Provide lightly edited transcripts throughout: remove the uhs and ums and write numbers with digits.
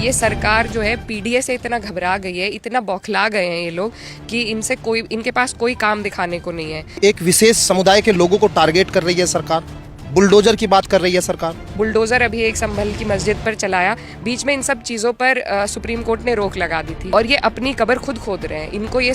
ये सरकार जो है पीडीए से इतना घबरा गई है, इतना बौखला गए हैं ये लोग कि इनके पास कोई काम दिखाने को नहीं है। एक विशेष समुदाय के लोगों को टारगेट कर रही है सरकार, बुलडोजर की बात कर रही है सरकार। बुलडोजर अभी एक संभल की मस्जिद पर चलाया, बीच में इन सब चीज़ों पर सुप्रीम कोर्ट ने रोक लगा दी थी और ये अपनी कब्र खुद खोद रहे हैं। इनको ये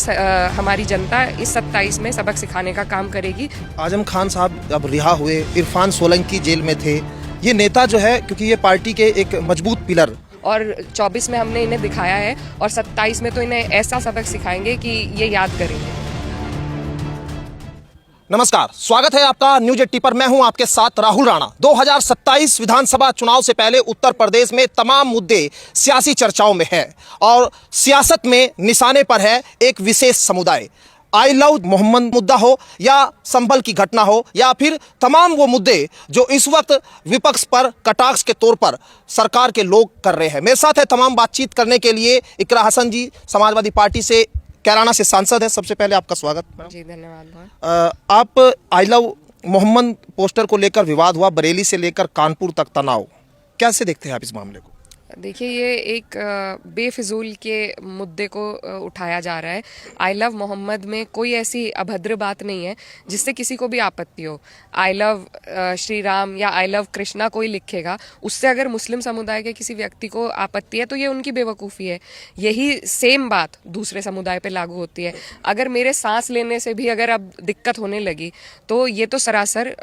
हमारी जनता इस 27 में सबक सिखाने का काम करेगी। आजम खान साहब अब रिहा हुए, इरफान सोलंकी जेल में थे। ये नेता जो है, क्योंकि ये पार्टी के एक मजबूत पिलर, और 24 में हमने इन्हें दिखाया है और 27 में तो इन्हें ऐसा सबक सिखाएंगे कि ये याद करेंगे। नमस्कार, स्वागत है आपका न्यूज 80 पर। मैं हूं आपके साथ राहुल राणा। 2027 विधानसभा चुनाव से पहले उत्तर प्रदेश में तमाम मुद्दे सियासी चर्चाओं में है और सियासत में निशाने पर है एक विशेष समुदाय। आई लव मोहम्मद मुद्दा हो या संभल की घटना हो या फिर तमाम वो मुद्दे जो इस वक्त विपक्ष पर कटाक्ष के तौर पर सरकार के लोग कर रहे हैं। मेरे साथ है तमाम बातचीत करने के लिए इकरा हसन जी, समाजवादी पार्टी से कैराना से सांसद है। सबसे पहले आपका स्वागत। जी धन्यवाद। आप आई लव मोहम्मद पोस्टर को लेकर विवाद हुआ, बरेली से लेकर कानपुर तक तनाव, कैसे देखते हैं आप इस मामले को? देखिए, ये एक बेफिजूल के मुद्दे को उठाया जा रहा है। आई लव मोहम्मद में कोई ऐसी अभद्र बात नहीं है जिससे किसी को भी आपत्ति हो। आई लव श्री राम या आई लव कृष्णा कोई लिखेगा, उससे अगर मुस्लिम समुदाय के किसी व्यक्ति को आपत्ति है तो ये उनकी बेवकूफ़ी है। यही सेम बात दूसरे समुदाय पे लागू होती है। अगर मेरे सांस लेने से भी अगर अब दिक्कत होने लगी तो ये तो सरासर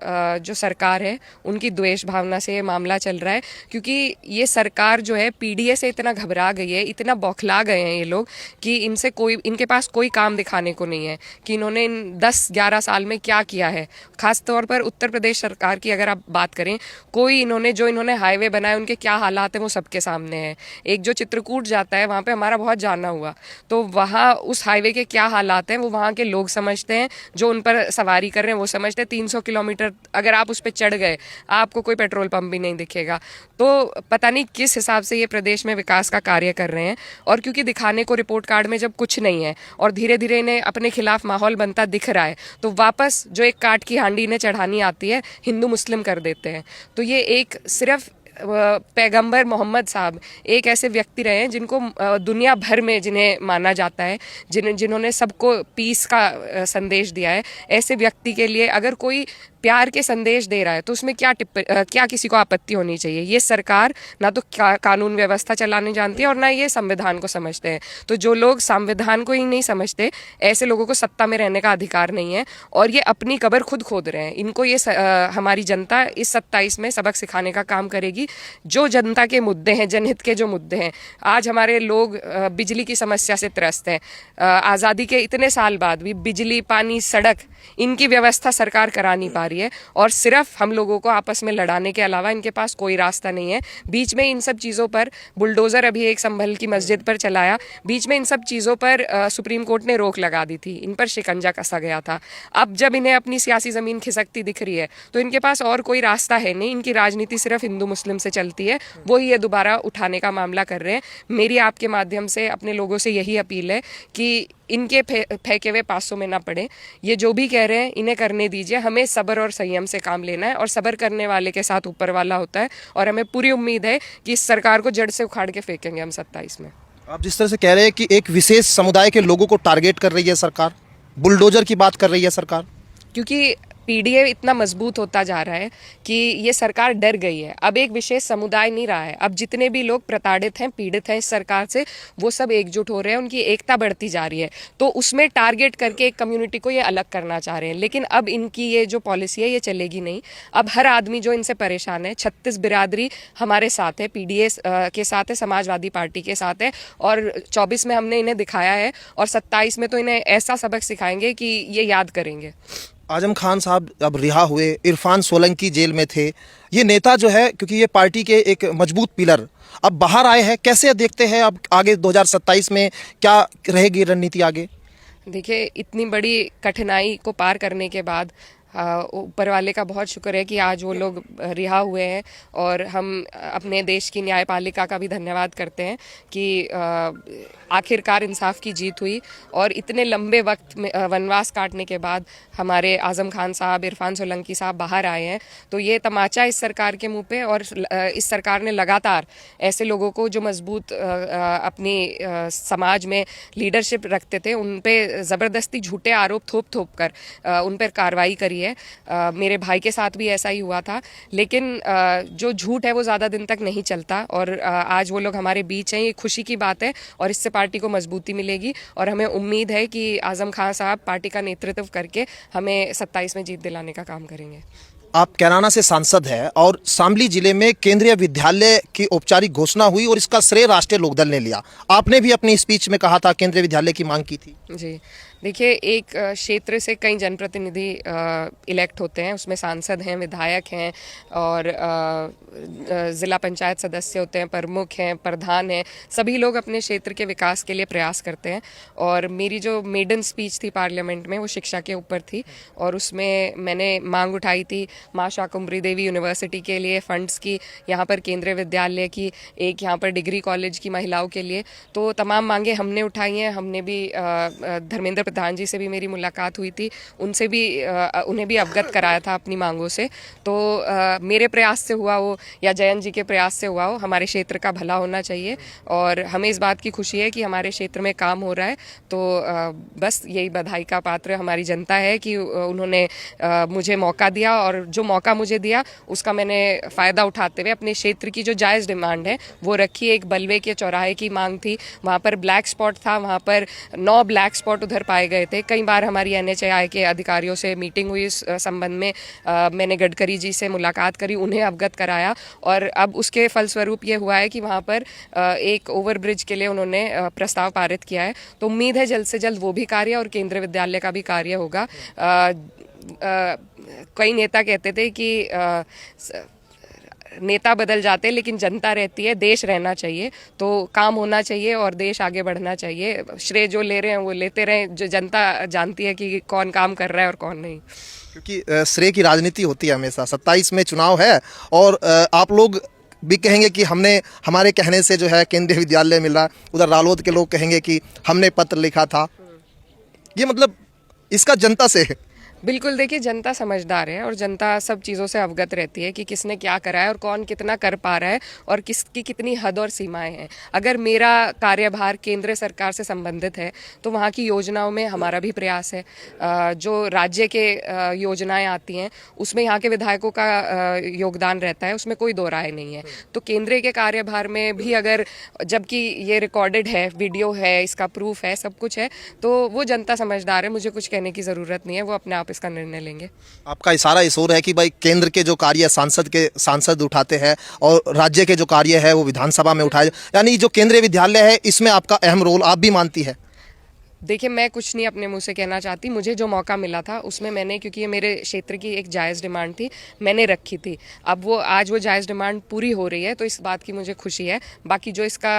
जो सरकार है उनकी द्वेष भावना से ये मामला चल रहा है, क्योंकि ये सरकार जो है पीडीए से इतना घबरा गई है, इतना बौखला गए हैं ये लोग कि इनके पास कोई काम दिखाने को नहीं है कि इन्होंने इन 10-11 साल में क्या किया है। खास तौर पर उत्तर प्रदेश सरकार की अगर आप बात करें, इन्होंने हाईवे बनाए, उनके क्या हालात हैं वो सबके सामने है। एक जो चित्रकूट जाता है वहाँ पे हमारा बहुत जाना हुआ, तो वहाँ उस हाईवे के क्या हालात हैं वो वहाँ के लोग समझते हैं, जो उन पर सवारी कर रहे हैं वो समझते हैं। 300 किलोमीटर अगर आप उस पर चढ़ गए, आपको कोई पेट्रोल पंप भी नहीं दिखेगा। तो पता नहीं किस हिसाब से ये प्रदेश में विकास का कार्य कर रहे हैं। और क्योंकि दिखाने को रिपोर्ट कार्ड में जब कुछ नहीं है और धीरे धीरे इन्हें अपने खिलाफ माहौल बनता दिख रहा है, तो वापस जो एक काट की हांडी इन्हें चढ़ानी आती है, हिंदू मुस्लिम कर देते हैं। तो ये एक सिर्फ पैगंबर मोहम्मद साहब एक ऐसे व्यक्ति रहे हैं जिनको दुनिया भर में जिन्हें माना जाता है, जिन्होंने सबको पीस का संदेश दिया है। ऐसे व्यक्ति के लिए अगर कोई प्यार के संदेश दे रहा है तो उसमें क्या किसी को आपत्ति होनी चाहिए? ये सरकार ना तो कानून व्यवस्था चलाने जानती है और ना ये संविधान को समझते हैं। तो जो लोग संविधान को ही नहीं समझते, ऐसे लोगों को सत्ता में रहने का अधिकार नहीं है और ये अपनी कब्र खुद खोद रहे हैं। इनको ये हमारी जनता इस 27 में सबक सिखाने का काम करेगी। जो जनता के मुद्दे हैं, जनहित के जो मुद्दे हैं, आज हमारे लोग बिजली की समस्या से त्रस्त हैं। आज़ादी के इतने साल बाद भी बिजली, पानी, सड़क, इनकी व्यवस्था सरकार करा नहीं पा रही है और सिर्फ हम लोगों को आपस में लड़ाने के अलावा इनके पास कोई रास्ता नहीं है। बीच में इन सब चीज़ों पर बुलडोजर अभी एक संभल की मस्जिद पर चलाया, बीच में इन सब चीज़ों पर सुप्रीम कोर्ट ने रोक लगा दी थी, इन पर शिकंजा कसा गया था। अब जब इन्हें अपनी सियासी ज़मीन खिसकती दिख रही है तो इनके पास और कोई रास्ता है नहीं। इनकी राजनीति सिर्फ हिंदू मुस्लिम से चलती है, वही ये दोबारा उठाने का मामला कर रहे हैं। मेरी आपके माध्यम से अपने लोगों से यही अपील है कि इनके फेंके हुए पासों में ना पड़े। ये जो भी कह रहे हैं इन्हें करने दीजिए। हमें सब्र और संयम से काम लेना है और सब्र करने वाले के साथ ऊपर वाला होता है और हमें पूरी उम्मीद है कि इस सरकार को जड़ से उखाड़ के फेंकेंगे हम 27 में। आप जिस तरह से कह रहे हैं कि एक विशेष समुदाय के लोगों को टारगेट कर रही है सरकार, बुलडोजर की बात कर रही है सरकार, क्योंकि पीडीए इतना मजबूत होता जा रहा है कि ये सरकार डर गई है। अब एक विशेष समुदाय नहीं रहा है। अब जितने भी लोग प्रताड़ित हैं, पीड़ित हैं इस सरकार से, वो सब एकजुट हो रहे हैं, उनकी एकता बढ़ती जा रही है। तो उसमें टारगेट करके एक कम्युनिटी को ये अलग करना चाह रहे हैं। लेकिन अब इनकी ये जो पॉलिसी है ये चलेगी नहीं। अब हर आदमी जो इनसे परेशान है, 36 बिरादरी हमारे साथ है, पीडीए के साथ है, समाजवादी पार्टी के साथ है और 24 में हमने इन्हें दिखाया है और 27 में तो इन्हें ऐसा सबक सिखाएंगे कि ये याद करेंगे। आजम खान साहब अब रिहा हुए, इरफान सोलंकी जेल में थे। ये नेता जो है, क्योंकि ये पार्टी के एक मजबूत पिलर, अब बाहर आए हैं। कैसे देखते हैं अब आगे 2027 में क्या रहेगी रणनीति आगे? देखिए, इतनी बड़ी कठिनाई को पार करने के बाद ऊपर वाले का बहुत शुक्र है कि आज वो लोग रिहा हुए हैं, और हम अपने देश की न्यायपालिका का भी धन्यवाद करते हैं कि आखिरकार इंसाफ की जीत हुई, और इतने लंबे वक्त में वनवास काटने के बाद हमारे आज़म खान साहब, इरफान सोलंकी साहब बाहर आए हैं। तो ये तमाचा इस सरकार के मुंह पे, और इस सरकार ने लगातार ऐसे लोगों को जो मजबूत अपनी समाज में लीडरशिप रखते थे उन पे ज़बरदस्ती झूठे आरोप थोप कर उन पर कार्रवाई करी है। मेरे भाई के साथ भी ऐसा ही हुआ था, लेकिन जो झूठ है वो ज़्यादा दिन तक नहीं चलता, और आज वो लोग हमारे बीच हैं। ये खुशी की बात है, और इससे पार्टी को मजबूती मिलेगी, और हमें उम्मीद है कि आज़म खान साहब पार्टी का नेतृत्व करके हमें 27 में जीत दिलाने का काम करेंगे। आप कैराना से सांसद हैं और शामली जिले में केंद्रीय विद्यालय की औपचारिक घोषणा हुई और इसका श्रेय राष्ट्रीय लोकदल ने लिया। आपने भी अपनी स्पीच में कहा था केंद्रीय विद्यालय की मांग की थी। जी, देखिए, एक क्षेत्र से कई जनप्रतिनिधि इलेक्ट होते हैं, उसमें सांसद हैं, विधायक हैं, और ज़िला पंचायत सदस्य होते हैं, प्रमुख हैं, प्रधान हैं। सभी लोग अपने क्षेत्र के विकास के लिए प्रयास करते हैं, और मेरी जो मेडन स्पीच थी पार्लियामेंट में वो शिक्षा के ऊपर थी, और उसमें मैंने मांग उठाई थी माँ शाकुंभरी देवी यूनिवर्सिटी के लिए फंड्स की, यहाँ पर केंद्रीय विद्यालय की, एक यहाँ पर डिग्री कॉलेज की महिलाओं के लिए। तो तमाम मांगे हमने उठाई हैं। हमने भी धर्मेंद्र प्रधान जी से भी मेरी मुलाकात हुई थी, उनसे भी उन्हें भी अवगत कराया था अपनी मांगों से। तो मेरे प्रयास से हुआ हो या जयंत जी के प्रयास से हुआ हो, हमारे क्षेत्र का भला होना चाहिए, और हमें इस बात की खुशी है कि हमारे क्षेत्र में काम हो रहा है। तो बस यही बधाई का पात्र हमारी जनता है कि उन्होंने मुझे मौका दिया, और जो मौका मुझे दिया उसका मैंने फ़ायदा उठाते हुए अपने क्षेत्र की जो जायज़ डिमांड है वो रखी। एक बलवे के चौराहे की मांग थी, वहाँ पर ब्लैक स्पॉट था, वहाँ पर 9 ब्लैक स्पॉट उधर पाए गए थे। कई बार हमारी NHAI के अधिकारियों से मीटिंग हुई इस संबंध में। मैंने गडकरी जी से मुलाकात करी, उन्हें अवगत कराया, और अब उसके फलस्वरूप ये हुआ है कि वहाँ पर एक ओवरब्रिज के लिए उन्होंने प्रस्ताव पारित किया है। तो उम्मीद है जल्द से जल्द वो भी कार्य और केंद्रीय विद्यालय का भी कार्य होगा। कई नेता कहते थे कि नेता बदल जाते हैं लेकिन जनता रहती है, देश रहना चाहिए, तो काम होना चाहिए और देश आगे बढ़ना चाहिए। श्रेय जो ले रहे हैं वो लेते रहें, जो जनता जानती है कि कौन काम कर रहा है और कौन नहीं। क्योंकि श्रेय की राजनीति होती है हमेशा। 27 में चुनाव है और आप लोग भी कहेंगे कि हमने हमारे कहने से जो है केंद्रीय विद्यालय मिला, उधर रालोद के लोग कहेंगे कि हमने पत्र लिखा था। ये मतलब इसका जनता से बिल्कुल, देखिए, जनता समझदार है, और जनता सब चीज़ों से अवगत रहती है कि किसने क्या करा है और कौन कितना कर पा रहा है और किसकी कितनी हद और सीमाएं हैं। अगर मेरा कार्यभार केंद्र सरकार से संबंधित है तो वहाँ की योजनाओं में हमारा भी प्रयास है। जो राज्य के योजनाएं आती हैं उसमें यहाँ के विधायकों का योगदान रहता है, उसमें कोई दो राय नहीं है। तो केंद्र के कार्यभार में भी अगर, जबकि ये रिकॉर्डेड है, वीडियो है, इसका प्रूफ है, सब कुछ है, तो वो जनता समझदार है, मुझे कुछ कहने की ज़रूरत नहीं है, वो अपने आप इसका निर्णय लेंगे। आपका इशारा इस ओर है कि भाई केंद्र के जो कार्य सांसद उठाते हैं और राज्य के जो कार्य है वो विधानसभा में उठाए, यानी जो केंद्रीय विद्यालय है इसमें आपका अहम रोल आप भी मानती है। देखिए, मैं कुछ नहीं अपने मुंह से कहना चाहती। मुझे जो मौका मिला था उसमें मैंने, क्योंकि ये मेरे क्षेत्र की एक जायज़ डिमांड थी, मैंने रखी थी। अब वो आज वो जायज़ डिमांड पूरी हो रही है, तो इस बात की मुझे खुशी है। बाकी जो इसका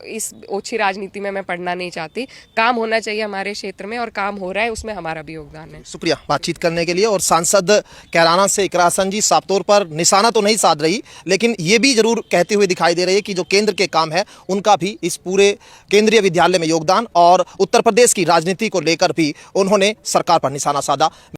इस ओछी राजनीति में मैं पढ़ना नहीं चाहती। काम होना चाहिए हमारे क्षेत्र में, और काम हो रहा है, उसमें हमारा भी योगदान है। शुक्रिया बातचीत करने के लिए। और सांसद कैराना से इकरा हसन जी साफ तौर पर निशाना तो नहीं साध रही, लेकिन ये भी जरूर कहते हुए दिखाई दे रही है कि जो केंद्र के काम है उनका भी इस पूरे केंद्रीय विद्यालय में योगदान, और उत्तर प्रदेश की राजनीति को लेकर भी उन्होंने सरकार पर निशाना साधा।